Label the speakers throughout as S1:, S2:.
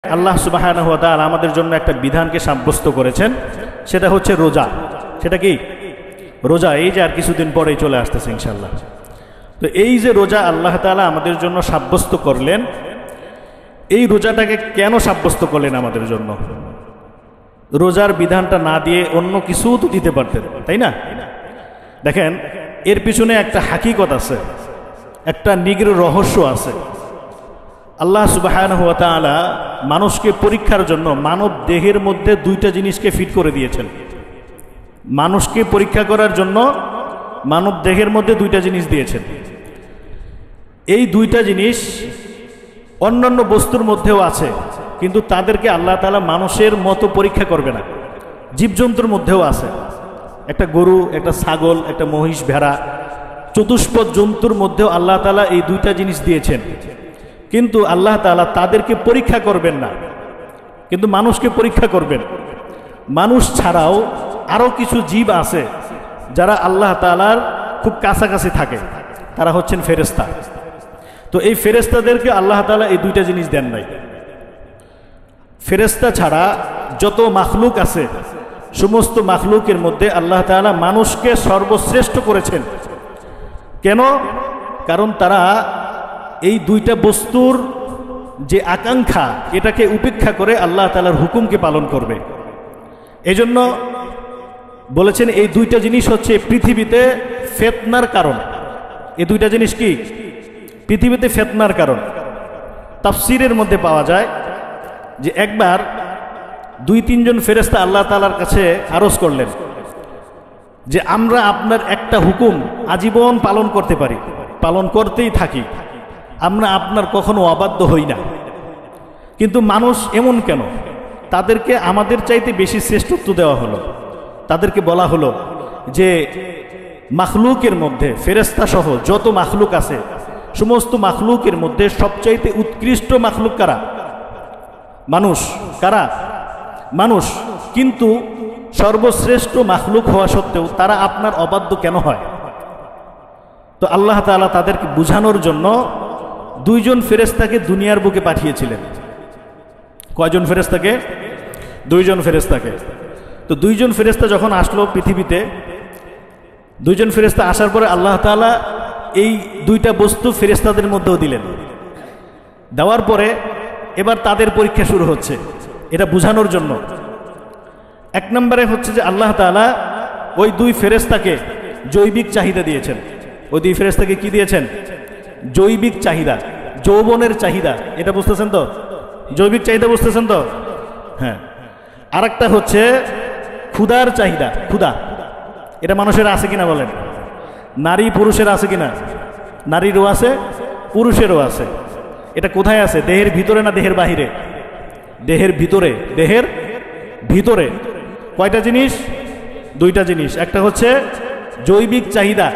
S1: আল্লাহ সুবহানাহু ওয়া তাআলা আমাদের জন্য একটা বিধানকে সাব্যস্ত করেছেন, সেটা হচ্ছে রোজা। সেটা কি? রোজা। এই যে আর কিছুদিন পরেই চলে আসতেছে ইনশাআল্লাহ। তো এই যে রোজা আল্লাহ তাআলা আমাদের জন্য সাব্যস্ত করলেন, এই রোজাটাকে কেন সাব্যস্ত করলেন আমাদের জন্য? রোজার বিধানটা না দিয়ে অন্য কিছুও তো দিতে পারতেন, তাই না? দেখেন, এর পিছনে একটা হাকিকত আছে, একটা নিগড় রহস্য আছে। আল্লাহ সুবহানাহু ওয়া তাআলা মানুষকে পরীক্ষার জন্য মানব দেহের মধ্যে দুইটা জিনিসকে ফিট করে দিয়েছেন। মানুষকে পরীক্ষা করার জন্য মানব দেহের মধ্যে দুইটা জিনিস দিয়েছেন। এই দুইটা জিনিস অন্যান্য বস্তুর মধ্যেও আছে, কিন্তু তাদেরকে আল্লাহ তাআলা মানুষের মতো পরীক্ষা করবে না। জীবজন্তুর মধ্যেও আছে। একটা গরু, একটা ছাগল, একটা মহিষ, ভেড়া, চতুষ্পদ জন্তুর মধ্যেও আল্লাহ তাআলা এই দুইটা জিনিস দিয়েছেন, কিন্তু আল্লাহ তাআলা তাদেরকে পরীক্ষা করবেন না, কিন্তু মানুষকে পরীক্ষা করবেন। মানুষ ছাড়াও আরও কিছু জীব আছে যারা আল্লাহ তাআলার খুব কাছাকাছি থাকে, তারা হচ্ছেন ফেরেশতা। তো এই ফেরেশতাদেরকে আল্লাহ তাআলা এই দুইটা জিনিস দেন নাই। ফেরেশতা ছাড়া যত মাখলুক আছে, সমস্ত মাখলুকের মধ্যে আল্লাহ তাআলা মানুষকে সর্বশ্রেষ্ঠ করেছেন। কেন? কারণ তারা এই দুইটা বস্তুর যে আকাঙ্ক্ষা, এটাকে উপেক্ষা করে আল্লাহ তাআলার হুকুমকে পালন করবে। এজন্য বলেছেন এই দুইটা জিনিস হচ্ছে পৃথিবীতে ফিতনার কারণ। এই দুইটা জিনিস কি? পৃথিবীতে ফিতনার কারণ। তাফসীরের মধ্যে পাওয়া যায় যে একবার 2-3 জন ফেরেশতা আল্লাহ তাআলার কাছে আরজ করলেন যে আমরা আপনার একটা হুকুম আজীবন পালন করতে পারি, পালন করতেই থাকি, আমরা আপনার কখনো অবাধ্য হই না, কিন্তু মানুষ এমন কেন? তাদেরকে আমাদের চাইতে বেশি শ্রেষ্ঠত্ব দেওয়া হলো। তাদেরকে বলা হলো যে মাখলুকের মধ্যে, ফেরেশতা সহ যত মাখলুক আছে, সমস্ত মাখলুকের মধ্যে সবচাইতে উৎকৃষ্ট মাখলুক কারা? মানুষ। কারা? মানুষ। কিন্তু সর্বশ্রেষ্ঠ মাখলুক হওয়া সত্ত্বেও তারা আপনার অবাধ্য কেন হয়? তো আল্লাহ তাআলা তাদেরকে বুঝানোর জন্য 2 জন ফেরেশতাকে দুনিয়ার বুকে পাঠিয়েছিলেন। কয়জন ফেরেশতাকে? 2 জন ফেরেশতাকে। তো 2 জন ফেরেশতা যখন আসলো পৃথিবীতে, 2 জন ফেরেশতা আসার পরে আল্লাহ তাআলা এই দুইটা বস্তু ফেরেশতাদের মধ্যেও দিলেন। দেওয়ার পরে এবার তাদের পরীক্ষা শুরু হচ্ছে, এটা বুঝানোর জন্য। 1 নম্বরে হচ্ছে যে আল্লাহ তাআলা ওই 2 ফেরেশতাকে জৈবিক চাহিদা দিয়েছেন। ওই 2 ফেরেশতাকে কি দিয়েছেন? জৈবিক চাহিদা, যৌবনের চাহিদা। এটা বুঝতেছেন তো? জৈবিক চাহিদা বুঝতেছেন তো? হ্যাঁ। আরেকটা হচ্ছে ক্ষুধার চাহিদা। ক্ষুধা, এটা মানুষের আছে কিনা বলেন? নারী পুরুষের আছে কিনা? নারীরও আছে, পুরুষেরও আছে। এটা কোথায় আছে? দেহের ভিতরে না দেহের বাহিরে? দেহের ভিতরে। দেহের ভিতরে। কয়টা জিনিস? 2টা জিনিস। একটা হচ্ছে জৈবিক চাহিদা,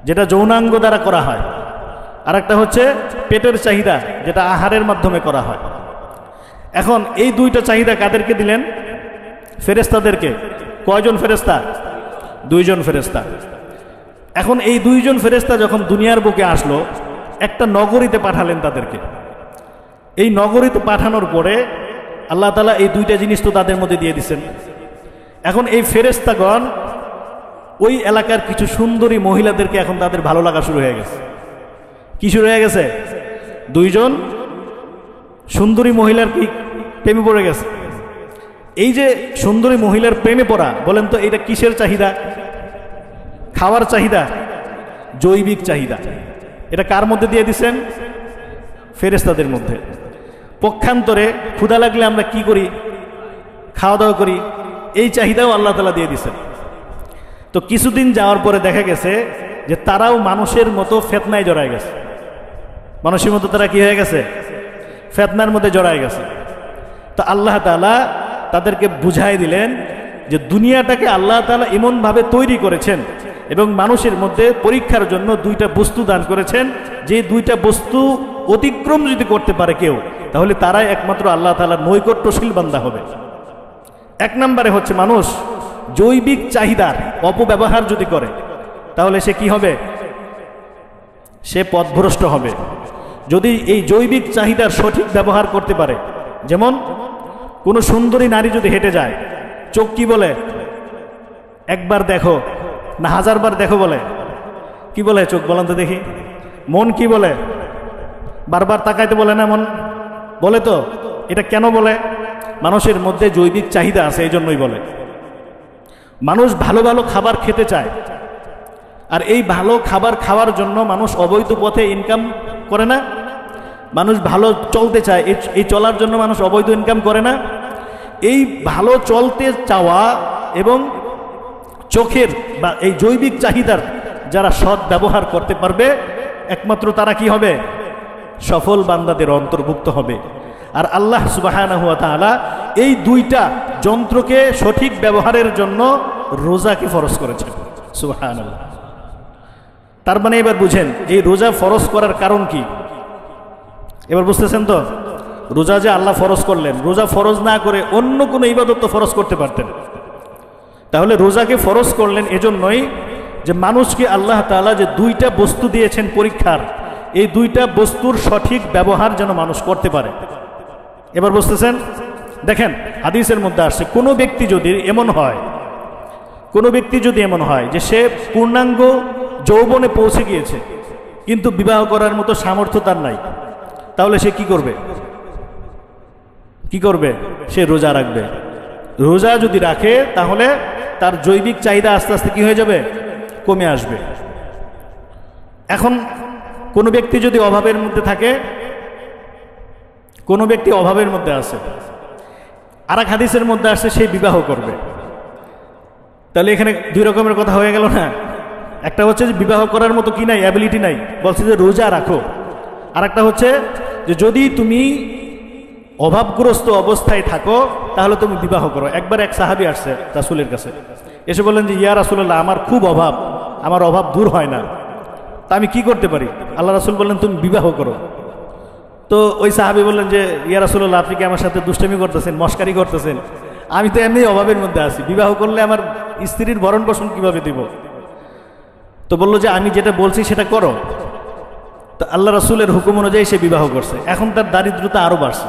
S1: যেটা যৌনাঙ্গ দ্বারা করা হয়, আর একটা হচ্ছে পেটের চাহিদা, যেটা আহারের মাধ্যমে করা হয়। এখন এই 2টা চাহিদা কাদেরকে দিলেন? ফেরেশতাদেরকে। কয়জন ফেরেশতা? 2 জন ফেরেশতা। এখন এই 2 জন ফেরেশতা যখন দুনিয়ার বুকে আসলো, একটা নগরীতে পাঠালেন তাদেরকে। এই নগরীতে পাঠানোর পরে আল্লাহ তাআলা এই 2টা জিনিস তো তাদের মধ্যে দিয়ে দিচ্ছেন। এখন এই ফেরেশতাগণ ওই এলাকার কিছু সুন্দরী মহিলাদেরকে এখন তাদের ভালো লাগা শুরু হয়ে গেছে। কি শুরু হয়ে গেছে? 2 জন সুন্দরী মহিলার কি প্রেমে পড়ে গেছে। এই যে সুন্দরী মহিলার প্রেমে পড়া, বলেন তো এটা কিসের চাহিদা? খাওয়ার চাহিদা, জৈবিক চাহিদা। এটা কার মধ্যে দিয়ে দিচ্ছেন? ফেরেশতাদের মধ্যে। পক্ষান্তরে ক্ষুধা লাগলে আমরা কি করি? খাওয়া দাওয়া করি। এই চাহিদাও আল্লাহ তাআলা দিয়ে দিচ্ছেন। তো কিছুদিন যাওয়ার পরে দেখা গেছে যে তারাও মানুষের মতো ফিতনায় জড়ায় গেছে। মানুষের মতো তারা কি হয়ে গেছে? ফিতনার মধ্যে জড়ায় গেছে। তো আল্লাহ তাআলা তাদেরকে বুঝাই দিলেন যে দুনিয়াটাকে আল্লাহ তাআলা এমনভাবে তৈরি করেছেন এবং মানুষের মধ্যে পরীক্ষার জন্য 2টা বস্তু দান করেছেন, যে 2টা বস্তু অতিক্রম যদি করতে পারে কেউ, তাহলে তারাই একমাত্র আল্লাহ তাআলার নৈকট্যশীল বান্দা হবে। 1 নম্বরে হচ্ছে মানুষ জৈবিক চাহিদার অপব্যবহার যদি করে, তাহলে সে কি হবে? সে পথভ্রষ্ট হবে। যদি এই জৈবিক চাহিদার সঠিক ব্যবহার করতে পারে, যেমন কোনো সুন্দরী নারী যদি হেঁটে যায়, চোখ কি বলে? একবার দেখো না হাজারবার দেখো বলে? কি বলে চোখ? বলেন তো দেখি। মন কি বলে? বারবার তাকাইতে বলে না মন? বলে তো। এটা কেন বলে? মানুষের মধ্যে জৈবিক চাহিদা আছে, এই জন্যই বলে। মানুষ ভালো ভালো খাবার খেতে চায়, আর এই ভালো খাবার খাওয়ার জন্য মানুষ অবৈধ পথে ইনকাম করে না? মানুষ ভালো চলতে চায়, এই চলার জন্য মানুষ অবৈধ ইনকাম করে না? এই ভালো চলতে চাওয়া এবং চোখের বা এই জৈবিক চাহিদার যারা সৎ ব্যবহার করতে পারবে, একমাত্র তারা কি হবে? সফল বান্দাদের অন্তর্ভুক্ত হবে। আর আল্লাহ সুবহানাহু ওয়া তাআলা এই দুইটা যন্ত্রকে সঠিক ব্যবহারের জন্য রোজাকে ফরজ করেছেন। সুবহানাল্লাহ। তার মানে এবার বুঝেন এই রোজা ফরজ করার কারণ কি? এবার বুঝতেছেন তো? রোজা যে আল্লাহ ফরজ করলেন, রোজা ফরজ না করে অন্য কোনো ইবাদত তো ফরজ করতে পারতেন। তাহলে রোজাকে ফরজ করলেন এজন্যই যে মানুষকে আল্লাহ তাআলা যে দুইটা বস্তু দিয়েছেন পরীক্ষার, এই দুইটা বস্তুর সঠিক ব্যবহার যেন মানুষ করতে পারে। এবার বুঝতেছেন? দেখেন হাদিসের মধ্যে আসছে, কোনো ব্যক্তি যদি এমন হয় যে সে পূর্ণাঙ্গ যৌবনে পৌঁছে গিয়েছে কিন্তু বিবাহ করার মতো সামর্থ্য তার নাই, তাহলে সে কি করবে? সে রোজা রাখবে। রোজা যদি রাখে তাহলে তার জৈবিক চাহিদা আস্তে আস্তে কি হয়ে যাবে? কমে আসবে। এখন কোনো ব্যক্তি যদি অভাবের মধ্যে থাকে, কোনো ব্যক্তি অভাবের মধ্যে আছে, আর এক হাদিসের মধ্যে আসছে সে বিবাহ করবে, তাহলে এখানে দুই রকমের কথা হয়ে গেল না? একটা হচ্ছে যে বিবাহ করার মতো কি নাই, অ্যাবিলিটি নাই, বলছে যে রোজা রাখো। আর একটা হচ্ছে যে যদি তুমি অভাবগ্রস্ত অবস্থায় থাকো তাহলে তুমি বিবাহ করো। একবার এক সাহাবী আসছে রাসূলের কাছে, এসে বললেন যে ইয়া রাসূলুল্লাহ, আমার খুব অভাব, আমার অভাব দূর হয় না, তা আমি কি করতে পারি? আল্লাহ রাসূল বললেন তুমি বিবাহ করো। তো ওই সাহাবী বললেন যে ইয়া রাসূলুল্লাহ, আপনি কি আমার সাথে দুষ্টামি করতেছেন, মস্কারি করতেছেন? আমি তো এমনি অভাবের মধ্যে আছি, বিবাহ করলে আমার স্ত্রীর ভরণ পোষণ কিভাবে দিব? তো বললো যে আমি যেটা বলছি সেটা করো। তো আল্লাহ রাসূলের হুকুম অনুযায়ী সে বিবাহ করছে। এখন তার দারিদ্রতা আরো বাড়ছে।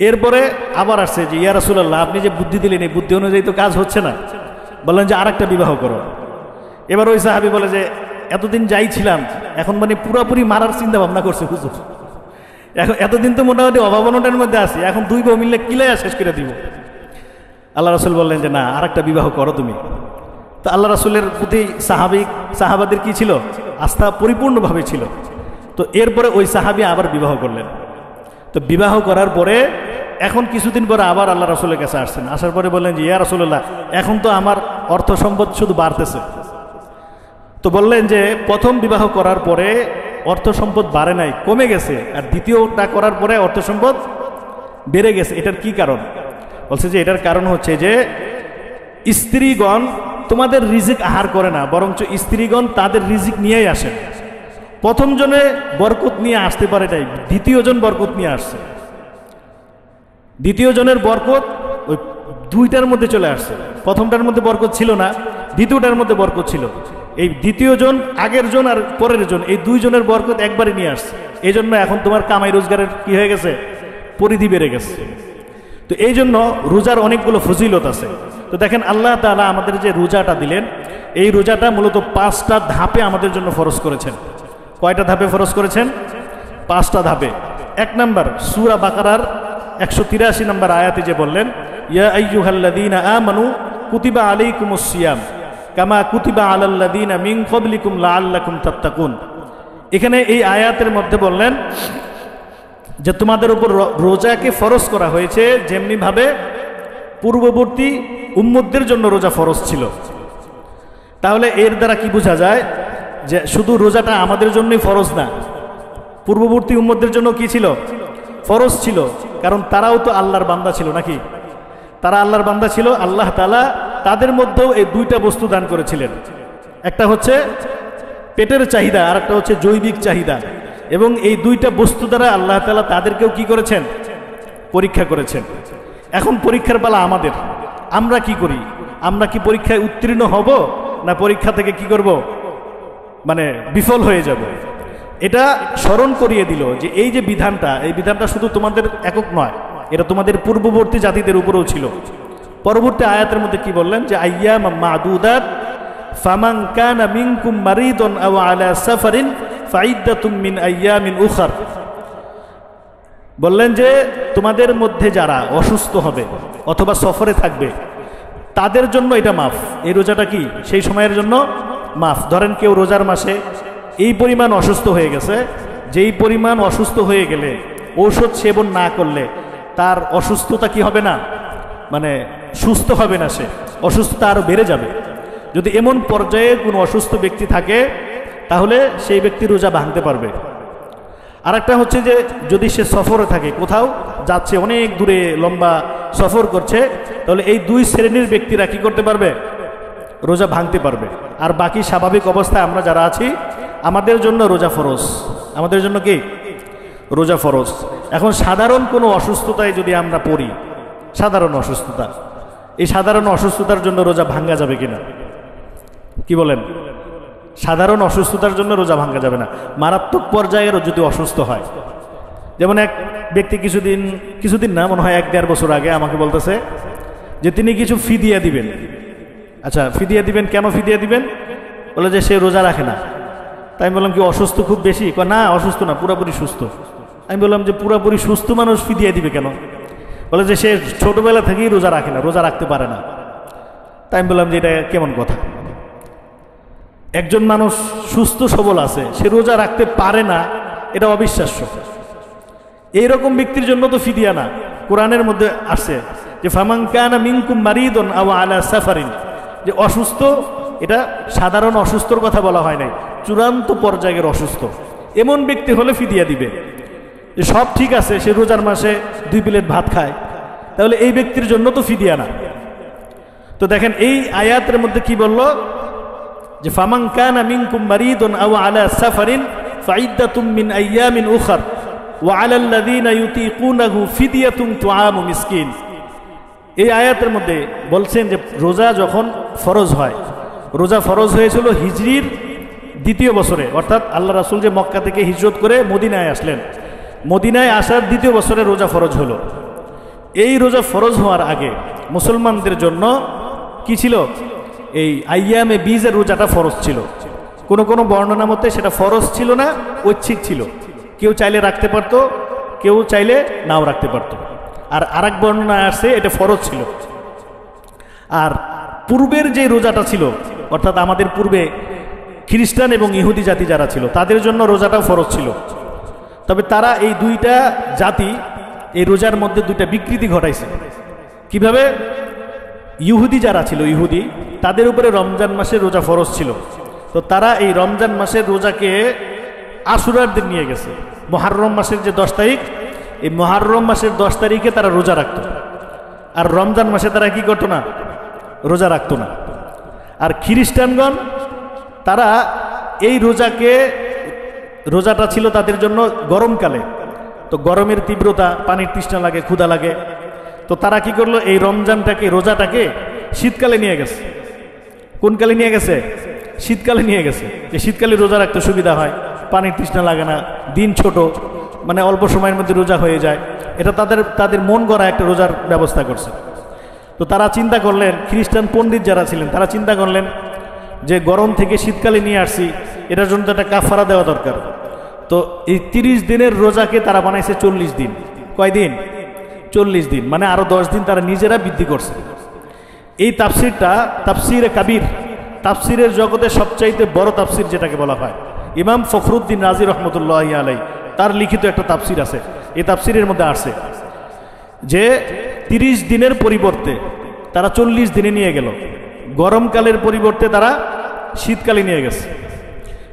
S1: এরপরে আবার আসছে যে ইয়া রাসূলুল্লাহ, আপনি যে বুদ্ধি দিলেন এই বুদ্ধি অনুযায়ী তো কাজ হচ্ছে না, বললেন যে আরেকটা বিবাহ করো। এবার ওই সাহাবী বলে যে এতদিন যাই ছিলাম, এখন মানে পুরোপুরি মারার চিন্তা ভাবনা করছে হুজুর। এখন এতদিন তো মোটামুটি অভাবনটার মধ্যে আছি, এখন দুই বউ মিললে কিলাইয়া শেষ করে দিব। আল্লাহ রাসূল বললেন যে না, আরেকটা বিবাহ করো তুমি। তো আল্লাহ রাসূলের প্রতি সাহাবাদের কি ছিল? আস্থা পরিপূর্ণভাবে ছিল। তো এরপরে ওই সাহাবী আবার বিবাহ করলেন। তো বিবাহ করার পরে এখন কিছুদিন পরে আবার আল্লাহ রাসূলের কাছে আসছেন। আসার পরে বললেন যে ইয়া রাসূলুল্লাহ, এখন তো আমার অর্থ সম্পদ শুধু বাড়তেছে। তো বললেন যে প্রথম বিবাহ করার পরে অর্থ সম্পদ বাড়ে নাই, কমে গেছে, আর দ্বিতীয়টা করার পরে অর্থ সম্পদ বেড়ে গেছে। এটার কি কারণ? বলছে যে এটার কারণ হচ্ছে যে স্ত্রীগণ তোমাদের রিজিক আহার করে না, বরঞ্চ স্ত্রীগণ তাদের রিজিক নিয়েই আসে। প্রথম জনে বরকত নিয়ে আসতে পারে নাই, দ্বিতীয় জন বরকত নিয়ে আসছে। দ্বিতীয় জনের বরকত ওই দুইটার মধ্যে চলে আসছে। প্রথমটার মধ্যে বরকত ছিল না, দ্বিতীয়টার মধ্যে বরকত ছিল। এই দ্বিতীয় জন, আগের জন আর পরের জন, এই দুইজনের বরকত একবারে নিয়ে আসছে। এই জন্য এখন তোমার কামাই রোজগারের কি হয়ে গেছে? পরিধি বেড়ে গেছে। তো এই জন্য রোজার অনেকগুলো ফজিলত আছে। তো দেখেন আল্লাহ তাআলা আমাদের যে রোজাটা দিলেন, এই রোজাটা মূলত 5টা ধাপে আমাদের জন্য ফরজ করেছেন। কয়টা ধাপে ফরজ করেছেন? 5টা ধাপে। 1 নাম্বার সূরা বাকারার 183 নম্বর আয়াতে যে বললেন ইয়া আইয়ুহাল্লাযীনা আমানু কুতিবা আলাইকুমুস সিয়াম কামা কুতিবা আলাল্লাযীনা মিন ক্বাবলিকুম লাআল্লাকুম তাত্তাকুন। এখানে এই আয়াতের মধ্যে বললেন যে তোমাদের উপর রোজাকে ফরজ করা হয়েছে যেমনিভাবে পূর্ববর্তী উম্মতদের জন্য রোজা ফরজ ছিল। তাহলে এর দ্বারা কি বোঝা যায়? যে শুধু রোজাটা আমাদের জন্যই ফরজ না, পূর্ববর্তী উম্মতদের জন্য কি ছিল? ফরজ ছিল। কারণ তারাও তো আল্লাহর বান্দা ছিল নাকি? তারা আল্লাহর বান্দা ছিল। আল্লাহ তাআলা তাদের মধ্যেও এই দুইটা বস্তু দান করেছিলেন। একটা হচ্ছে পেটের চাহিদা, আর একটা হচ্ছে জৈবিক চাহিদা। এবং এই দুইটা বস্তু দ্বারা আল্লাহ তাআলা তাদেরকেও কি করেছেন? পরীক্ষা করেছেন। এখন পরীক্ষার পালা আমাদের। আমরা কি করি? আমরা কি পরীক্ষায় উত্তীর্ণ হব, না পরীক্ষা থেকে কি করব? মানে বিফল হয়ে যাব? এটা স্মরণ করিয়ে দিল যে এই যে বিধানটা, এই বিধানটা শুধু তোমাদের একক নয়, এটা তোমাদের পূর্ববর্তী জাতিদের উপরেও ছিল। পরবর্তী আয়াতের মধ্যে কি বললেন যে আইয়াম মাদুদাত ফামান কানা মিনকুম মারিদুন আও আলা সাফারিন ফাইদ্দাতুম মিন আইয়ামিন উখার। বললেন যে তোমাদের মধ্যে যারা অসুস্থ হবে অথবা সফরে থাকবে তাদের জন্য এটা মাফ। এই রোজাটা কি সেই সময়ের জন্য মাফ। ধরেন কেউ রোজার মাসে এই পরিমাণ অসুস্থ হয়ে গেছে, যেই পরিমাণ অসুস্থ হয়ে গেলে ঔষধ সেবন না করলে তার অসুস্থতা কি হবে না, মানে সুস্থ হবে না, সে অসুস্থতা আরও বেড়ে যাবে। যদি এমন পর্যায়ে কোনো অসুস্থ ব্যক্তি থাকে তাহলে সেই ব্যক্তি রোজা ভাঙতে পারবে। আর একটা হচ্ছে যে যদি সে সফরে থাকে, কোথাও যাচ্ছে, অনেক দূরে লম্বা সফর করছে, তাহলে এই দুই শ্রেণীর ব্যক্তিরা কি করতে পারবে, রোজা ভাঙতে পারবে। আর বাকি স্বাভাবিক অবস্থায় আমরা যারা আছি আমাদের জন্য রোজা ফরজ, আমাদের জন্য কি রোজা ফরজ। এখন সাধারণ কোনো অসুস্থতায় যদি আমরা পড়ি, সাধারণ অসুস্থতা, এই সাধারণ অসুস্থতার জন্য রোজা ভাঙ্গা যাবে কিনা, কি বলেন? সাধারণ অসুস্থতার জন্য রোজা ভাঙ্গা যাবে না। মারাত্মক পর্যায়েরও যদি অসুস্থ হয়, যেমন এক ব্যক্তি কিছুদিন না, মনে হয় 1-1.5 বছর আগে আমাকে বলতেছে যে তিনি কিছু ফিদিয়া দিবেন। আচ্ছা, ফিদিয়া দিবেন, কেন ফিদিয়া দিবেন? বলে যে সে রোজা রাখে না। তাই আমি বললাম কি অসুস্থ খুব বেশি? না, অসুস্থ না, পুরোপুরি সুস্থ। আমি বললাম যে পুরোপুরি সুস্থ মানুষ ফিদিয়া দিবে কেন? বলে যে সে ছোটবেলা থেকেই রোজা রাখে না, রোজা রাখতে পারে না। তাই আমি বললাম যে এটা কেমন কথা? একজন মানুষ সুস্থ সবল আছে, সে রোজা রাখতে পারে না, এটা অবিশ্বাস্য। এইরকম ব্যক্তির জন্য তো ফিদিয়া না। কোরআনের মধ্যে আসছে যে ফামান কানা মিনকুম মারিদুন আও আলা সাফারিন, যে অসুস্থ, এটা সাধারণ অসুস্থর কথা বলা হয় নাই, চূড়ান্ত পর্যায়ের অসুস্থ। এমন ব্যক্তি হলে ফিদিয়া দিবে। যে সব ঠিক আছে, সে রোজার মাসে 2 প্লেট ভাত খায়, তাহলে এই ব্যক্তির জন্য তো ফিদিয়া না। তো দেখেন এই আয়াতের মধ্যে কি বলল যে ফামান কানা মিনকুম মারিদুন আও আলা সাফারিন ফাইদ্দাতুম মিন আইয়ামিন উখার ওয়া আলাল্লাযিনা ইউতিকুনাহু ফিদিয়াতুন তুআমু মিসকিন। এই আয়াতের মধ্যে বলছেন যে রোজা যখন ফরজ হয়, রোজা ফরজ হয়েছিল হিজরির 2য় বছরে, অর্থাৎ আল্লাহ রাসূল যে মক্কা থেকে হিজরত করে মদিনায় আসলেন, মদিনায় আসার 2য় বছরে রোজা ফরজ হলো। এই রোজা ফরজ হওয়ার আগে মুসলমানদের জন্য কি ছিল, এই আইয়ামে বীজের রোজাটা ফরজ ছিল। কোন কোন বর্ণনা মতে সেটা ফরজ ছিল না, ঐচ্ছিক ছিল। কেউ চাইলে রাখতে পারত, কেউ চাইলে নাও রাখতে পারত। আর আরেক বর্ণনা আসছে এটা ফরজ ছিল। আর পূর্বের যে রোজাটা ছিল, অর্থাৎ আমাদের পূর্বে খ্রিস্টান এবং ইহুদি জাতি যারা ছিল তাদের জন্য রোজাটাও ফরজ ছিল। তবে তারা এই দুইটা জাতি এই রোজার মধ্যে দুইটা বিকৃতি ঘটাইছে। কিভাবে? ইহুদি যারা ছিল, ইহুদি, তাদের উপরে রমজান মাসের রোজা ফরজ ছিল। তো তারা এই রমজান মাসের রোজাকে আশুরার দিন নিয়ে গেছে। মুহররম মাসের যে 10 তারিখ, এই মুহররম মাসের 10 তারিখে তারা রোজা রাখত। আর রমজান মাসে তারা কি করতো না, রোজা রাখতো না। আর খ্রিস্টানগণ তারা এই রোজাটা ছিল তাদের জন্য গরমকালে। তো গরমের তীব্রতা, পানির তৃষ্ণা লাগে, ক্ষুধা লাগে। তো তারা কি করলো, এই রোজাটাকে শীতকালে নিয়ে গেছে। কোন কালে নিয়ে গেছে? শীতকালে নিয়ে গেছে। যে শীতকালে রোজা রাখতে সুবিধা হয়, পানির তৃষ্ণা লাগে না, দিন ছোট, মানে অল্প সময়ের মধ্যে রোজা হয়ে যায়। এটা তাদের মন গড়া একটা রোজার ব্যবস্থা করছে। তো তারা চিন্তা করলেন, খ্রিস্টান পণ্ডিত যারা ছিলেন তারা চিন্তা করলেন যে গরম থেকে শীতকালে নিয়ে আসছি, এটার জন্য তো একটা কাফারা দেওয়া দরকার। তো এই 30 দিনের রোজাকে তারা বানাইছে 40 দিন। কয়দিন? 40 দিন, মানে আরো 10 দিন তারা নিজেরা বৃদ্ধি করছে। এই তাফসিরটা তাফসিরে কাবির, তাফসিরের জগতে সবচাইতে বড় তাফসির যেটাকে বলা হয়, ইমাম ফখরুদ্দিন রাজি রহমতুল্লাহি আলাইহি তার লিখিত একটা তাফসির আছে। এই তাফসিরের মধ্যে আসছে যে 30 দিনের পরিবর্তে তারা 40 দিনে নিয়ে গেল। গরমকালের পরিবর্তে তারা শীতকালে নিয়ে গেছে।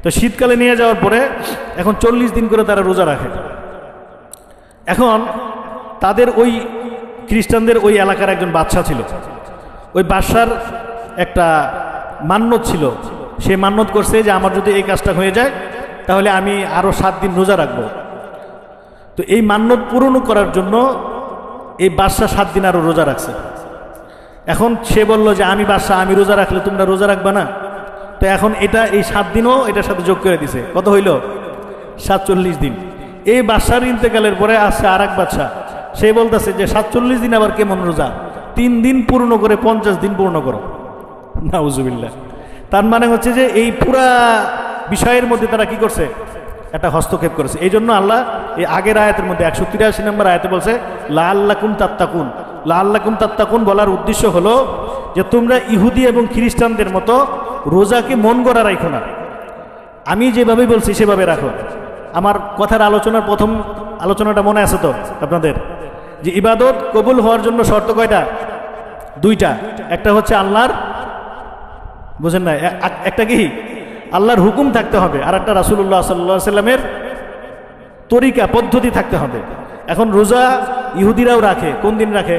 S1: তো শীতকালে নিয়ে যাওয়ার পরে এখন 40 দিন করে তারা রোজা রাখে। এখন তাদের ওই খ্রিস্টানদের ওই এলাকার একজন বাদশা ছিল। ওই বাদশার একটা মান্যত ছিল। সে মান্যত করছে যে আমার যদি এই কাজটা হয়ে যায় তাহলে আমি আরো 7 দিন রোজা রাখবো। তো এই মান্যত পূরণ করার জন্য এই বাদশা 7 দিন আরো রোজা রাখছে। এখন সে বলল যে আমি বাদশা, আমি রোজা রাখলে তোমরা রোজা রাখবে না। তো এখন এই 7 দিনও এটার সাথে যোগ করে দিছে। কত হইল? 47 দিন। এই বাদশার ইন্তেকালের পরে আসছে আর এক বাদশা, সে বলতেছে যে 47 দিন আবার কেমন রোজা, 3 দিন পূর্ণ করে 50 দিন পূর্ণ করো। নাউজুবিল্লাহ। তার মানে হচ্ছে যে এই পুরা বিষয়ের মধ্যে তারা কি করছে, একটা হস্তক্ষেপ করেছে। এই জন্য আল্লাহ এই আগের আয়াতের মধ্যে 183 নম্বর আয়াতে বলছে লাআল্লাকুম তাত্তাকুন। লাআল্লাকুম তাত্তাকুন বলার উদ্দেশ্য হলো যে তোমরা ইহুদি এবং খ্রিস্টানদের মতো রোজাকে মন গড়া রাখো না, আমি যেভাবে বলছি সেভাবে রাখো। আমার কথার আলোচনার প্রথম আলোচনাটা মনে আছে তো আপনাদের, যে ইবাদত কবুল হওয়ার জন্য শর্ত কয়টা? 2টা। একটা হচ্ছে আল্লাহর, বুঝেন না, একটা কি আল্লাহর হুকুম থাকতে হবে, আর একটা রাসূলুল্লাহ সাল্লাল্লাহু আলাইহি সাল্লামের তরিকা পদ্ধতি থাকতে হবে। এখন রোজা ইহুদিরাও রাখে, কোন দিন রাখে?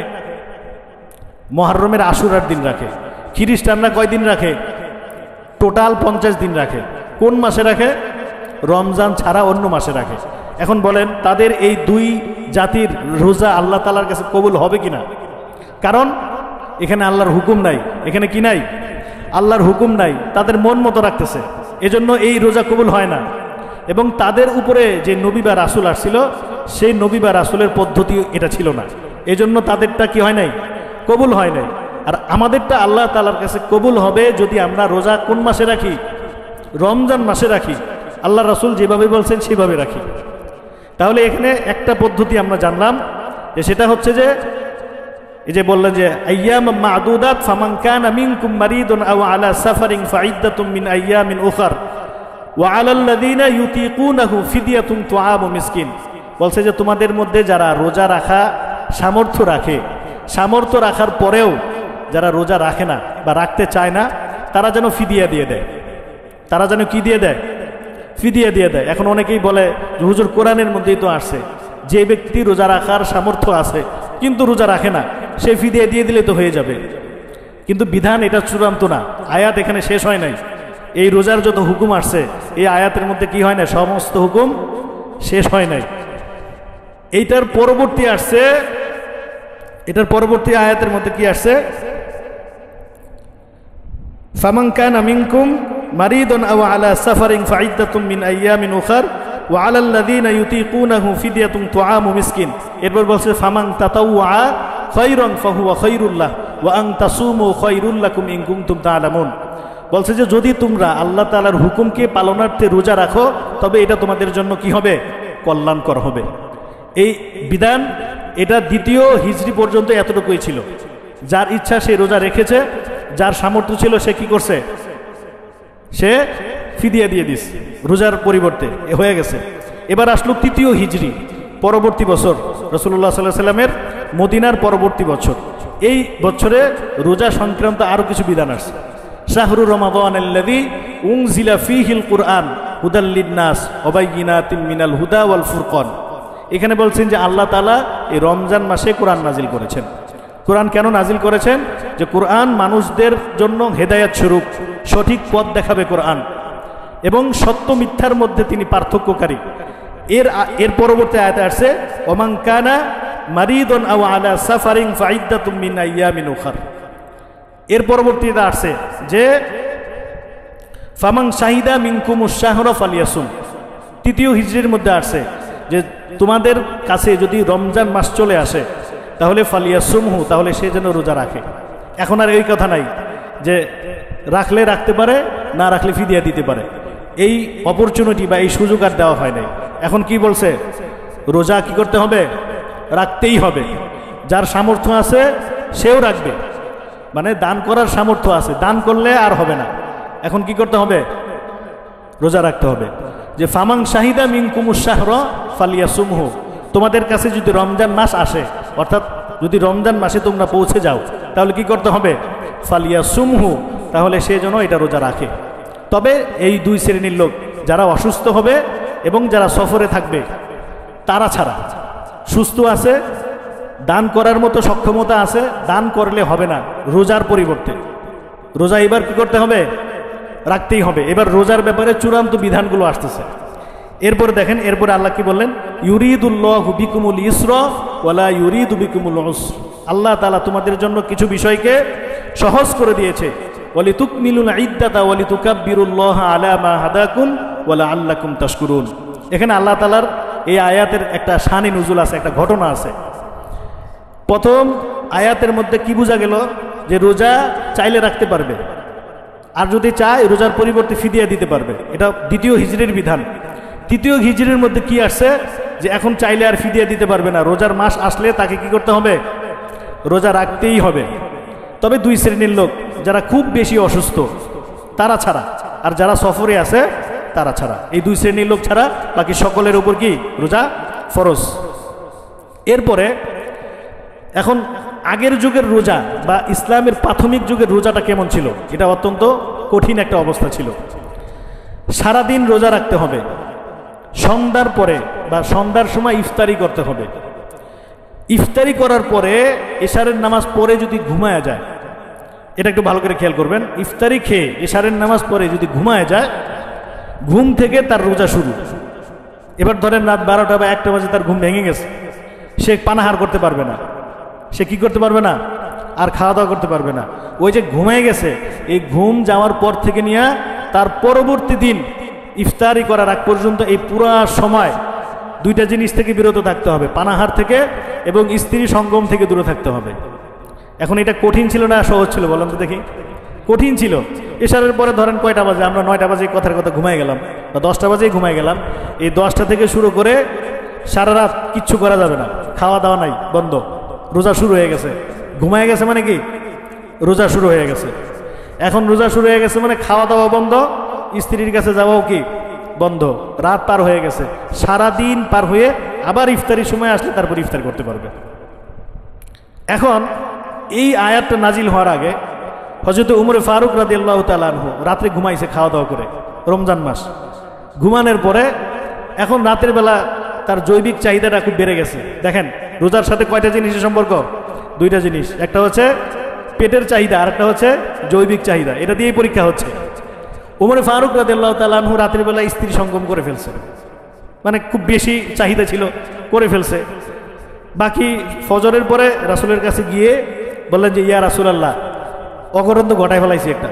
S1: মুহররমের আশুরার দিন রাখে। খ্রিস্টানরা কয় দিন রাখে? টোটাল 50 দিন রাখে। কোন মাসে রাখে? রমজান ছাড়া অন্য মাসে রাখে। এখন বলেন তাদের এই 2 জাতির রোজা আল্লাহ তাআলার কাছে কবুল হবে কিনা? কারণ এখানে আল্লাহর হুকুম নাই। এখানে কি নাই? আল্লাহর হুকুম নাই, তাদের মন মতো রাখতেছে, এজন্য এই রোজা কবুল হয় না। এবং তাদের উপরে যে নবী বা রাসূল আসছিল, সেই নবী বা রাসূলের পদ্ধতি এটা ছিল না, এজন্য তাদেরটা কি হয় নাই? কবুল হয় নাই। আর আমাদেরটা আল্লাহ তাআলার কাছে কবুল হবে যদি আমরা রোজা কোন মাসে রাখি? রমজান মাসে রাখি, আল্লাহ রাসূল যেভাবে বলছেন সেভাবে রাখি। তাহলে এখানে একটা পদ্ধতি আমরা জানলাম, যে সেটা হচ্ছে যে এই যে বললেন যে আইয়াম মা'দুদাত ফামান কানা মিনকুম মারিদুন আও আলা সাফারিন ফাইদ্দাতুম মিন আইয়ামিন উখার ওয়া আলাল্লাযিনা ইউতিকুনাহু ফিদিয়াতুন তুআমু মিসকিন। বলছে যে তোমাদের মধ্যে যারা রোজা রাখা সামর্থ্য রাখে, সামর্থ্য রাখার পরেও যারা রোজা রাখে না বা রাখতে চায় না, তারা যেন ফিদিয়া দিয়ে দেয়। তারা যেন কি দিয়ে দেয়? ফিদিয়া দিয়ে দেয়। এখন অনেকেই বলে যে হুজুর কোরআনের মধ্যেই তো আসছে, যে ব্যক্তি রোজা রাখার সামর্থ্য আছে কিন্তু রোজা রাখে না, সে ফিদিয়া দিয়ে দিলে তো হয়ে যাবে। কিন্তু বিধান এটা চূড়ান্ত না, আয়াত এখানে শেষ হয় নাই। এই রোজার যত হুকুম আসছে এই আয়াতের মধ্যে কি হয় না? সমস্ত হুকুম শেষ হয় নাই। এইটার পরবর্তী আসছে, এটার পরবর্তী আয়াতের মধ্যে কি আসছে? ফামান কানা মিনকুম মারিদুন আও আলা সাফারিন ফাইদ্দাতুম মিন আইয়ামিন উখার ওয়া আলাল্লাযিনা ইউতিকুনাহু ফিদিয়াতুন তুআমু মিসকিন। এরপর বলছে ফামান তাতাওয়া খায়রান ফাহুয়া খায়রুল্লাহ ওয়া আন তাসুমু খায়রুল লাকুম ইন কুনতুম তা'লামুন। বলছে যে যদি তোমরা আল্লাহ তাআলার হুকুমকে পালনার্থে রোজা রাখো তবে এটা তোমাদের জন্য কি হবে? কল্যাণকর হবে। এই বিধান এটা 2য় হিজরি পর্যন্ত এতটুকুই ছিল। যার ইচ্ছা সে রোজা রেখেছে, যার সামর্থ্য ছিল সে কি করছে? সে ফিদিয়া দিয়ে দিস রোজার পরিবর্তে, হয়ে গেছে। এবার আসলো 3য় হিজরি, পরবর্তী বছর, রাসূলুল্লাহ সাল্লাল্লাহু আলাইহি ওয়াসাল্লামের মদিনার পরবর্তী বছর। এই বছরে রোজা সংক্রান্ত আরো কিছু বিধান আসছে। শাহরুর রমাদানাল্লাযী উনজিলা ফীহিল কুরআন হুদাল লিন-নাস ওয়া বাইয়িনাতিন মিনাল হুদা ওয়াল ফুরকান। এখানে বলছেন যে আল্লাহ তাআলা এই রমজান মাসে কোরআন নাজিল করেছেন। কোরআন কেন নাজিল করেছেন? যে কোরআন মানুষদের জন্য হেদায়েত স্বরূপ, সঠিক পথ দেখাবে কোরআন, এবং সত্য মিথ্যার মধ্যে তিনি পার্থক্যকারী। এর পরবর্তী আয়াতে আসছে ওমান কানা মারিদুন আও আলা সাফারিন ফাইদ্দাতুম মিন আইয়ামিন উখার। এর পরবর্তীতে আসছে যে ফামান শাহিদা মিনকুমুশ শাহরা ফালিয়াসুম। 3য় হিজরির মধ্যে আসছে যে তোমাদের কাছে যদি রমজান মাস চলে আসে তাহলে ফালিয়াসুমহু, তাহলে সে যেন রোজা রাখে। এখন আর এই কথা নাই যে রাখলে রাখতে পারে, না রাখলে ফিদিয়া দিতে পারে। এই অপরচুনিটি বা এই সুযোগ আর দেওয়া হয় নাই। এখন কি বলছে? রোজা কি করতে হবে? রাখতেই হবে। যার সামর্থ্য আছে সেও রাখবে, মানে দান করার সামর্থ্য আছে, দান করলে আর হবে না। এখন কি করতে হবে? রোজা রাখতে হবে। যে ফামান শাহিদা মিনকুমুশ শাহরা ফালিয়াসুমহু, তোমাদের কাছে যদি রমজান মাস আসে, অর্থাৎ যদি রমজান মাসে তোমরা পৌঁছে যাও, তাহলে কি করতে হবে? ফালিয়াসুমহু, তাহলে সে যেন এটা রোজা রাখে। তবে এই 2 শ্রেণীর লোক, যারা অসুস্থ হবে এবং যারা সফরে থাকবে, তারা ছাড়া। সুস্থ আছে, দান করার মতো সক্ষমতা আছে, দান করলে হবে না রোজার পরিবর্তে। রোজা এবার কি করতে হবে? রাখতেই হবে। এবার রোজার ব্যাপারে চূড়ান্ত বিধানগুলো আসতেছে। এরপরে দেখেন, এরপরে আল্লাহ কি বললেন? ইউরিদুল্লাহু বিকুমুল ইসরা ওয়ালা ইউরিদু বিকুমুল উসর। আল্লাহ তাআলা তোমাদের জন্য কিছু বিষয়কে সহজ করে দিয়েছে। ওয়ালিতুকমিলুল ইদ্দাতা ওয়ালিতুকাব্বিরুল্লাহা আলা মা হাদাকুম ওয়া লাআল্লাকুম তাশকুরুন। এখানে আল্লাহ তাআলার এই আয়াতের একটা শানি নুজুল আছে, একটা ঘটনা আছে। প্রথম আয়াতের মধ্যে কি বোঝা গেল, যে রোজা চাইলে রাখতে পারবে, আর যদি চায় রোজার পরিবর্তে ফিদিয়া দিতে পারবে। এটা দ্বিতীয় হিজরির বিধান। তৃতীয় হিজরির মধ্যে কি আসছে, যে এখন চাইলে আর ফিদিয়া দিতে পারবে না, রোজার মাস আসলে তাকে কি করতে হবে, রোজা রাখতেই হবে। তবে দুই শ্রেণীর লোক, যারা খুব বেশি অসুস্থ তারা ছাড়া, আর যারা সফরে আছে তারা ছাড়া, এই দুই শ্রেণীর লোক ছাড়া বাকি সকলের উপর কি রোজা ফরজ। এরপরে এখন আগের যুগের রোজা বা ইসলামের প্রাথমিক যুগের রোজাটা কেমন ছিল, এটা অত্যন্ত কঠিন একটা অবস্থা ছিল। সারাদিন রোজা রাখতে হবে, সন্ধ্যার পরে বা সন্ধ্যার সময় ইফতারি করতে হবে। ইফতারি করার পরে এশারের নামাজ পড়ে যদি ঘুমায়া যায়, এটা একটু ভালো করে খেয়াল করবেন, ইফতারি খেয়ে এশারের নামাজ পড়ে যদি ঘুমায়া যায়, ঘুম থেকে তার রোজা শুরু। এবার ধরেন রাত 12টা বা 1টা বাজে তার ঘুম ভেঙে গেছে, সে পানাহার করতে পারবে না, সে কি করতে পারবে না, আর খাওয়া দাওয়া করতে পারবে না। ওই যে ঘুমিয়ে গেছে, এই ঘুম যাওয়ার পর থেকে নিয়ে তার পরবর্তী দিন ইফতারি করার আগ পর্যন্ত এই পুরা সময় দুইটা জিনিস থেকে বিরত থাকতে হবে, পানাহার থেকে এবং স্ত্রী সঙ্গম থেকে দূরে থাকতে হবে। এখন এটা কঠিন ছিল না সহজ ছিল বলেন তো দেখি? কঠিন ছিল। এশারের পরে ধরেন কয়টা বাজে, আমরা 9টা বাজে কথার কথা ঘুমাই গেলাম বা 10টা বাজেই ঘুমাই গেলাম। এই 10টা থেকে শুরু করে সারা রাত কিচ্ছু করা যাবে না, খাওয়া দাওয়া নাই, বন্ধ, রোজা শুরু হয়ে গেছে। ঘুমায় গেছে মানে কি, রোজা শুরু হয়ে গেছে। এখন রোজা শুরু হয়ে গেছে মানে খাওয়া দাওয়া বন্ধ, স্ত্রীর কাছে যাওয়াও কি বন্ধ। রাত পার হয়ে গেছে, সারা দিন পার হয়ে আবার ইফতারির সময় আসলে তারপর ইফতার করতে পারবে। এখন এই আয়াতটা নাজিল হওয়ার আগে হযরত উমর ফারুক রাদিয়াল্লাহু তাআলা আনহু রাত্রে ঘুমাইছে খাওয়া দাওয়া করে, রমজান মাস। ঘুমানোর পরে এখন রাতের বেলা তার জৈবিক চাহিদাটা খুব বেড়ে গেছে। দেখেন রোজার সাথে কয়টা জিনিসের সম্পর্ক, দুইটা জিনিস, একটা হচ্ছে পেটের চাহিদা আর একটা হচ্ছে জৈবিক চাহিদা, এটা দিয়েই পরীক্ষা হচ্ছে। উমর ফারুক রাদিয়াল্লাহু তাআলা আনহু রাতের বেলা স্ত্রী সঙ্গম করে ফেলছে, মানে খুব বেশি চাহিদা ছিল, করে ফেলছে। বাকি ফজরের পরে রাসূলের কাছে গিয়ে বললেন যে ইয়া রাসূলুল্লাহ, অঘটন তো ঘটায় ফেলাইছি একটা,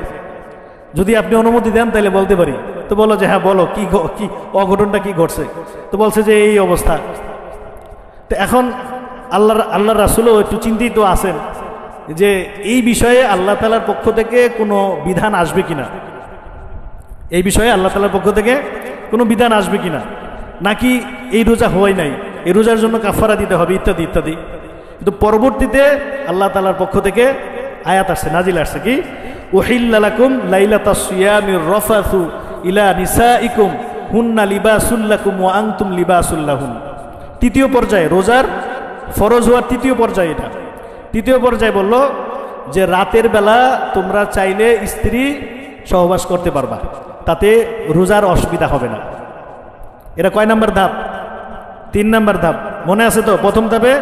S1: যদি আপনি অনুমতি দেন তাহলে বলতে পারি। তো বলো যে হ্যাঁ বলো, কি কি অঘটনটা কি ঘটছে? তো বলছে যে এই অবস্থা। তো এখন আল্লাহর রাসূলও একটু চিন্তিত আছেন যে এই বিষয়ে আল্লাহ তাআলার পক্ষ থেকে কোনো বিধান আসবে কিনা, এই বিষয়ে আল্লাহ তাআলার পক্ষ থেকে কোনো বিধান আসবে কিনা, নাকি এই রোজা হয় নাই, এই রোজার জন্য কাফারা দিতে হবে ইত্যাদি ইত্যাদি। কিন্তু পরবর্তীতে আল্লাহ তাআলার পক্ষ থেকে আয়াত আসছে, নাজিল আসছে কি, উহিল্লা লাকুম লাইলাতাস সিয়ামির রাফাসু ইলা নিসাইকুম হুন্না লিবাসুল লাকুম ওয়া আনতুম লিবাসুল লাহুন। তৃতীয় পর্যায়ে, রোজার ফরজ হওয়ার তৃতীয় পর্যায়ে এটা। তৃতীয় পর্যায়ে বলল যে রাতের বেলা তোমরা চাইলে স্ত্রী সহবাস করতে পারবা, তাতে রোজার অসুবিধা হবে না। এটা কয় নাম্বার ধাপ? 3 নাম্বার ধাপ, মনে আছে তো? প্রথম ধাপে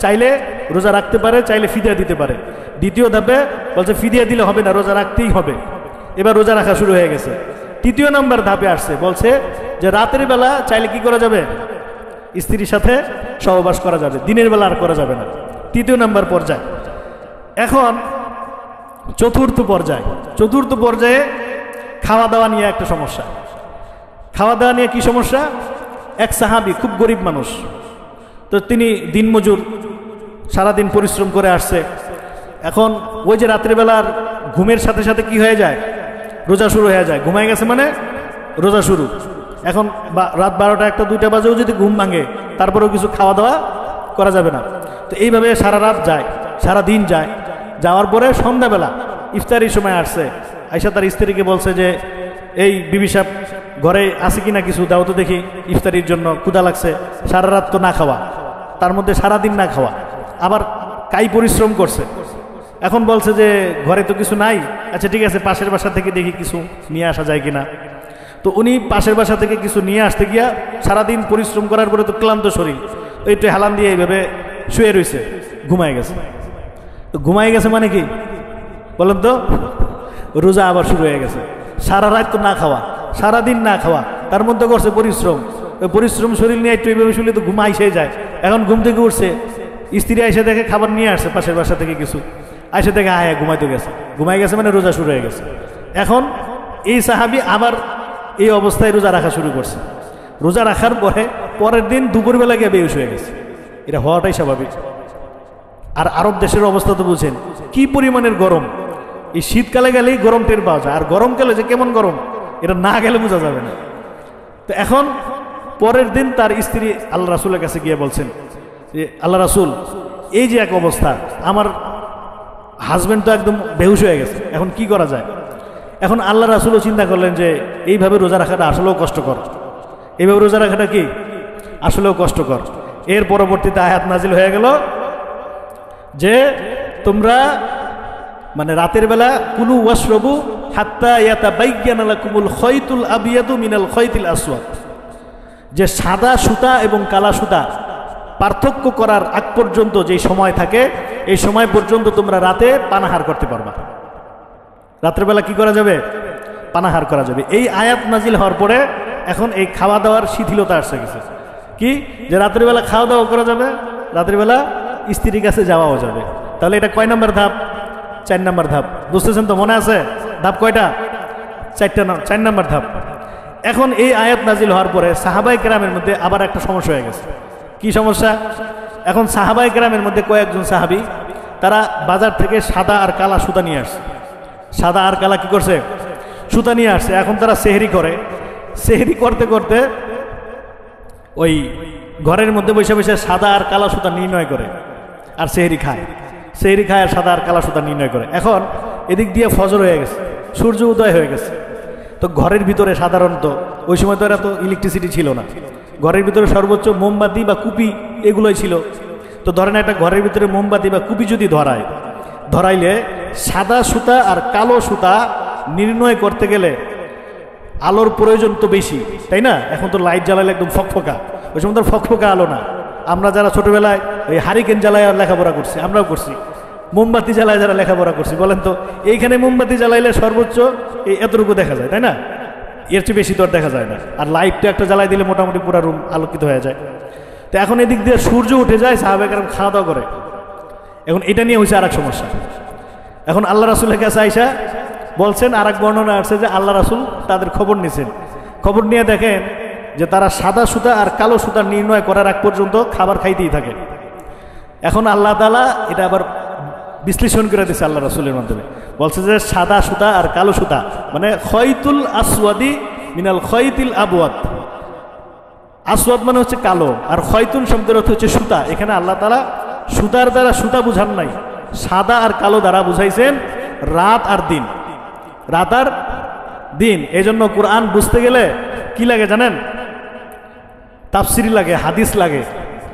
S1: চাইলে রোজা রাখতে পারে, চাইলে ফিদিয়া দিতে পারে। দ্বিতীয় ধাপে বলছে ফিদিয়া দিলে হবে না, রোজা রাখতেই হবে। এবার রোজা রাখা শুরু হয়ে গেছে। তৃতীয় নাম্বার ধাপে আসছে, বলছে যে রাতের বেলা চাইলে কি করা যাবে, স্ত্রীর সাথে সহবাস করা যাবে, দিনের বেলা আর করা যাবে না। তৃতীয় নাম্বার পর্যায়। এখন চতুর্থ পর্যায়ে খাওয়া দাওয়া নিয়ে একটা সমস্যা। খাওয়া দাওয়া নিয়ে কি সমস্যা? এক সাহাবী খুব গরিব মানুষ, তো তিনি দিনমজুর, সারাদিন পরিশ্রম করে আসছে। এখন ওই যে রাত্রিবেলার ঘুমের সাথে সাথে কি হয়ে যায়, রোজা শুরু হয়ে যায়। ঘুমাই গেছে মানে রোজা শুরু। এখন রাত 12টা 1টা 2টা বাজেও যদি ঘুম ভাঙে, তারপরেও কিছু খাওয়া দাওয়া করা যাবে না। তো এইভাবে সারা রাত যায়, সারা দিন যায়। যাওয়ার পরে সন্ধ্যাবেলা ইফতারির সময় আসছে, আয়েশা তার স্ত্রীকে বলছে যে এই বিবি সাহেব ঘরে আছে কিনা কিছু দাও তো দেখি, ইফতারির জন্য ক্ষুধা লাগছে। সারা রাত তো না খাওয়া, তার মধ্যে সারাদিন না খাওয়া, আবার কাই পরিশ্রম করছে। এখন বলছে যে ঘরে তো কিছু নাই, আচ্ছা ঠিক আছে পাশের বাসা থেকে দেখি কিছু নিয়ে আসা যায় কিনা। তো উনি পাশের বাসা থেকে কিছু নিয়ে আসতে গিয়া সারাদিন পরিশ্রম করার পরে তো ক্লান্ত শরীর, একটু হেলান দিয়ে এইভাবে শুয়ে রয়েছে, ঘুমায় গেছে। তো ঘুমায় গেছে মানে কি বলেন তো? রোজা আবার শুরু হয়ে গেছে। সারা রাত তো না খাওয়া, সারাদিন না খাওয়া, তার মধ্যে করছে পরিশ্রম। ওই পরিশ্রম শরীর নিয়ে একটু এইভাবে শুলে তো ঘুম আইসে যায়। এখন ঘুম থেকে উঠছে, স্ত্রী আইসে দেখে খাবার নিয়ে আসছে পাশের বাসা থেকে কিছু, আইসে দেখে হ্যাঁ ঘুমাইতে গেছে। ঘুমাই গেছে মানে রোজা শুরু হয়ে গেছে। এখন এই সাহাবী আবার এই অবস্থায় রোজা রাখা শুরু করছে। রোজা রাখার পরে পরের দিন দুপুরবেলা গিয়ে বেহুশ হয়ে গেছে। এটা হওয়াটাই স্বাভাবিক। আর আরব দেশের অবস্থা তো বুঝেন কি পরিমাণের গরম। এই শীতকালে গেলেই গরম টের পাওয়া যায়, আর গরমকালে যে কেমন গরম এটা না গেলে বোঝা যাবে না। তো এখন পরের দিন তার স্ত্রী আল্লাহ রাসূলের কাছে গিয়ে বলছেন যে আল্লাহ রাসূল, এই যে এক অবস্থা, আমার হাজব্যান্ড তো একদম বেহুশ হয়ে গেছে, এখন কি করা যায়? এখন আল্লাহ রাসূলও চিন্তা করলেন যে এইভাবে রোজা রাখাটা আসলেও কষ্টকর, এইভাবে রোজা রাখাটা কি আসলেও কষ্টকর। এর পরবর্তীতে আয়াত নাজিল হয়ে গেল যে তোমরা মানে রাতের বেলা কুলু ওয়াশরাবু হাত্তা ইয়াতাবায়্যানা লাকুমুল খায়তুল আবিয়াদু মিনাল খায়তিল আসওয়াদ, যে সাদা সুতা এবং কালা সুতা পার্থক্য করার আগ পর্যন্ত যে সময় থাকে এই সময় পর্যন্ত তোমরা রাতে পানাহার করতে পারবা। রাতের বেলা কি করা যাবে? পানাহার করা যাবে। এই আয়াত নাজিল হওয়ার পরে এখন এই খাওয়া দাওয়ার শিথিলতা আসছে গেছে, কি যে রাতের বেলা খাওয়া দাওয়া করা যাবে, রাতের বেলা স্ত্রীর কাছে যাওয়াও যাবে। তাহলে এটা কয় নম্বর ধাপ? 4 নম্বর ধাপ। বুঝতেছেন তো? মনে আছে ধাপ কয়টা? 4 নম্বর ধাপ। এখন এই আয়াত নাজিল হওয়ার পরে সাহাবায়ে কেরামের মধ্যে আবার একটা সমস্যা হয়ে গেছে। কি সমস্যা? এখন সাহাবায়ে কেরামের মধ্যে কয়েকজন সাহাবী তারা বাজার থেকে সাদা আর কালা সুতা নিয়ে আসছে। সাদা আর কালা কি করছে? সুতা নিয়ে আসছে। এখন তারা সেহরি করে, সেহরি করতে করতে ওই ঘরের মধ্যে বসে বসে সাদা আর কালা সুতা নির্ণয় করে আর সেহরি খায়, সেহরি খায় আর সাদা আর কালা সুতা নির্ণয় করে। এখন এদিক দিয়ে ফজর হয়ে গেছে, সূর্য উদয় হয়ে গেছে। তো ঘরের ভিতরে সাধারণত ওই সময় তো এত ইলেকট্রিসিটি ছিল না, ঘরের ভিতরে সর্বোচ্চ মোমবাতি বা কুপি এগুলোই ছিল। তো ধরেন একটা ঘরের ভিতরে মোমবাতি বা কুপি যদি ধরাইলে সাদা সুতা আর কালো সুতা নির্ণয় করতে গেলে আলোর প্রয়োজন তো বেশি, তাই না? এখন তো লাইট জ্বালালে একদম ফকফকা, ওই সময় তো ফকফকা আলো না। আমরা যারা ছোটবেলায় ওই হারিকেন জ্বালায় লেখাপড়া করছি, আমরাও করছি, মোমবাতি জ্বালায় যারা লেখাপড়া করছি, বলেন তো এইখানে মোমবাতি জ্বালাইলে সর্বোচ্চ এই এতটুকু দেখা যায়, তাই না? এর চেয়ে বেশি তো আর দেখা যায় না। আর লাইটটা একটা জ্বালাই দিলে মোটামুটি পুরো রুম আলোকিত হয়ে যায়। তো এখন এদিক দিয়ে সূর্য উঠে যায়, সাহাবায়ে কেরাম খাওয়া দাওয়া করে। এখন এটা নিয়ে হয়েছে আরেক সমস্যা। এখন আল্লাহ রাসূলের কাছে আইসা বলছেন, আর এক বর্ণনা আসছে যে আল্লাহ রাসূল তাদের খবর নিয়েছেন, খবর নিয়ে দেখেন যে তারা সাদা সুতা আর কালো সুতা নির্ণয় করার আগ পর্যন্ত খাবার খাইতেই থাকে। এখন আল্লাহ তাআলা এটা আবার বিশ্লেষণ করে দিয়েছে আল্লাহ রাসূলের মাধ্যমে, বলছে যে সাদা সুতা আর কালো সুতা মানে খয়তুল আসওয়াদি মিনাল খয়তিল আবওয়াদ। আসওয়াদ মানে হচ্ছে কালো, আর খয়তুন শব্দের অর্থ হচ্ছে সুতা। এখানে আল্লাহ তাআলা সুতার দ্বারা সুতা বুঝান নাই, সাদা আর কালো দ্বারা বুঝাইছেন রাত আর দিন, রাত আর দিন। এই জন্য কোরআন বুঝতে গেলে কি লাগে জানেন? তাফসির লাগে, হাদিস লাগে।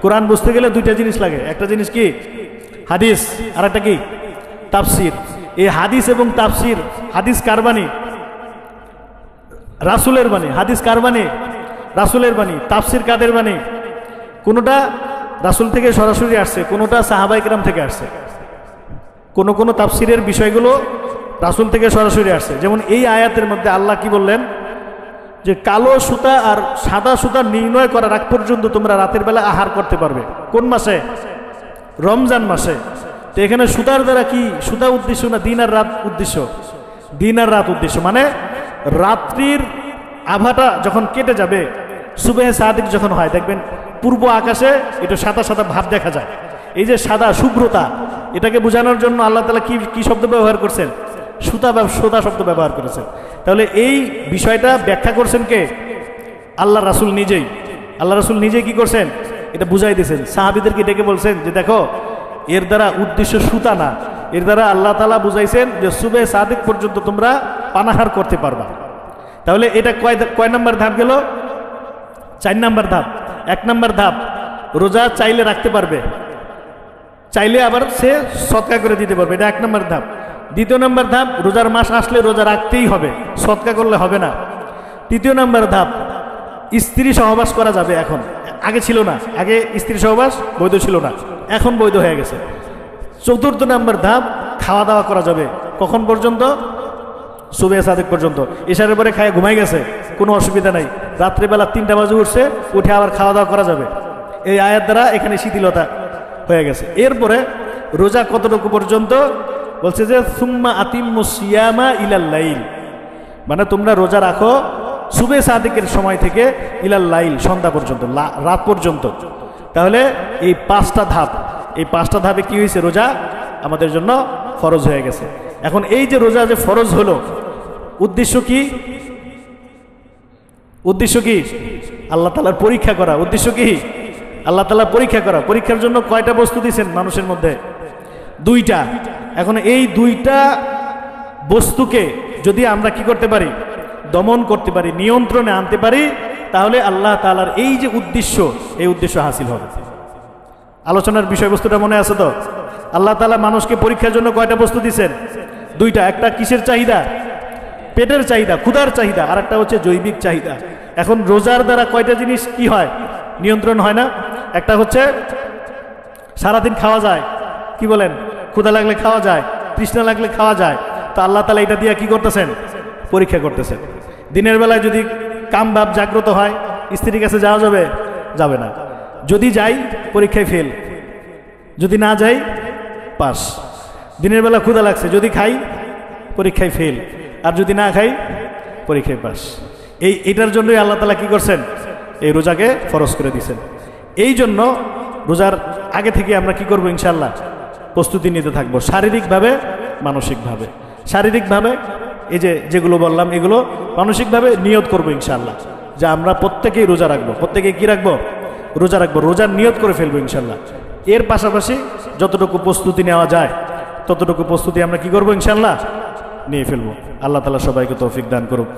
S1: কোরআন বুঝতে গেলে দুইটা জিনিস লাগে, একটা জিনিস কি হাদিস, আর একটা কি তাফসির। এই হাদিস এবং তাফসির, হাদিস কার বাণী? রাসূলের বাণী। হাদিস কার বাণী? রাসূলের বাণী। তাফসির কাদের বাণী? কোনোটা রাসূল থেকে সরাসরি আসছে, কোনোটা সাহাবায়ে কেরাম থেকে আসছে। কোন কোন তাফসিরের বিষয়গুলো রাসূল থেকে সরাসরি আসছে। যেমন এই আয়াতের মধ্যে আল্লাহ কি বললেন যে কালো সুতা আর সাদা সুতা নির্ণয় করার আগ পর্যন্ত তোমরা রাতের বেলা আহার করতে পারবে। কোন মাসে? রমজান মাসে। তো এখানে সুতার দ্বারা কি সুতা উদ্দেশ্য না দিন আর রাত উদ্দেশ্য? দিন আর রাত উদ্দেশ্য। মানে রাত্রির আভাটা যখন কেটে যাবে, সুবহে সাদিক যখন হয়, দেখবেন পূর্ব আকাশে একটু সাদা সাদা ভাব দেখা যায়। এই যে সাদা শুভ্রতা, এটাকে বোঝানোর জন্য আল্লাহ তাআলা কি শব্দ ব্যবহার করছেন? সুতা শব্দ ব্যবহার করেছেন। তাহলে এই বিষয়টা ব্যাখ্যা করছেন কে? আল্লাহ রাসূল নিজেই। আল্লাহ রাসূল নিজেই কি করছেন? এটা বুঝাই দিয়েছেন। সাহাবীদেরকে ডেকে বলছেন যে দেখো, এর দ্বারা উদ্দেশ্য সুতা না, এর দ্বারা আল্লাহ তাআলা বুঝাইছেন যে সুবহে সাদিক পর্যন্ত তোমরা পানাহার করতে পারবা। তাহলে এটা কয় নম্বর ধাপ গেল? 4 নম্বর ধাপ। 1 নম্বর ধাপ, রোজা চাইলে রাখতে পারবে, চাইলে আবার সে সদকা করে দিতে পারবে, এটা 1 নম্বর ধাপ। 2 নম্বর ধাপ, রোজার মাস আসলে রোজা রাখতেই হবে, সদকা করলে হবে না। 3 নম্বর ধাপ, স্ত্রী সহবাস করা যাবে। এখন আগে ছিল না, আগে স্ত্রী সহবাস বৈধ ছিল না, এখন বৈধ হয়ে গেছে। 4 নম্বর ধাপ, খাওয়া দাওয়া করা যাবে। কখন পর্যন্ত? সুবহে সাদিক পর্যন্ত। ইশারের পরে খায় ঘুমাই গেছে, কোনো অসুবিধা নাই। রাত্রিবেলা 3টা বাজে উঠছে, উঠে আবার খাওয়া দাওয়া করা যাবে। এই আয়াত দ্বারা এখানে শিথিলতা হয়ে গেছে। এরপরে রোজা কতটুকু পর্যন্ত? বলছে যে সুম্মা আতিম্মুস সিয়ামা ইলাল লাইল, মানে তোমরা রোজা রাখো সুবে সাদিকের সময় থেকে ইলাল লাইল, সন্ধ্যা পর্যন্ত, রাত পর্যন্ত। তাহলে এই 5টা ধাপ, এই 5টা ধাপে কি হয়েছে? রোজা আমাদের জন্য ফরজ হয়ে গেছে। এখন এই যে রোজা যে ফরজ হলো, উদ্দেশ্য কি? উদ্দেশ্য কি? আল্লাহ তাআলার পরীক্ষা করা। উদ্দেশ্য কি? আল্লাহ তাআলা পরীক্ষা করা। পরীক্ষার জন্য কয়টা বস্তু দিয়েছেন মানুষের মধ্যে? 2টা। এখন এই 2টা বস্তুকে যদি আমরা কি করতে পারি? দমন করতে পারি, নিয়ন্ত্রণে আনতে পারি, তাহলে আল্লাহ তাআলার এই যে উদ্দেশ্য, এই উদ্দেশ্য হাসিল হবে। আলোচনার বিষয়বস্তুটা মনে আছে তো? আল্লাহ তাআলা মানুষকে পরীক্ষার জন্য কয়টা বস্তু দিয়েছেন? 2টা। একটা কিসের চাহিদা? পেটের চাহিদা, ক্ষুধার চাহিদা, আর একটা হচ্ছে জৈবিক চাহিদা। এখন রোজার দ্বারা কয়টা জিনিস কি হয়? নিয়ন্ত্রণ হয় না? একটা হচ্ছে সারাদিন খাওয়া যায়, কি বলেন? ক্ষুধা লাগলে খাওয়া যায়, তৃষ্ণা লাগলে খাওয়া যায়। তো আল্লাহ তাআলা এটা দিয়ে কি করতেছেন? পরীক্ষা করতেছেন। দিনের বেলায় যদি কাম ভাব জাগ্রত হয়, স্ত্রীর কাছে যাওয়া যাবে? যাবে না। যদি যাই, পরীক্ষায় ফেল। যদি না যাই, পাস। দিনের বেলা ক্ষুধা লাগছে, যদি খাই, পরীক্ষায় ফেল। আর যদি না খাই, পরীক্ষায় পাস। এটার জন্যই আল্লাহ তাআলা কি করছেন? এই রোজাকে ফরজ করে দিয়েছেন। এই জন্য রোজার আগে থেকে আমরা কি করব? ইনশাআল্লাহ প্রস্তুতি নিতে থাকবো, শারীরিকভাবে, মানসিকভাবে। শারীরিকভাবে এই যেগুলো বললাম, এগুলো মানসিকভাবে নিয়ত করবো ইনশাআল্লাহ যে আমরা প্রত্যেকেই রোজা রাখবো। প্রত্যেকে কি রাখবো? রোজা রাখবো। রোজার নিয়ত করে ফেলবো ইনশাআল্লাহ। এর পাশাপাশি যতটুকু প্রস্তুতি নেওয়া যায় ততটুকু প্রস্তুতি আমরা কি করবো? ইনশাআল্লাহ নিয়ে ফেলবো। আল্লাহ তাআলা সবাইকে তৌফিক দান করুক।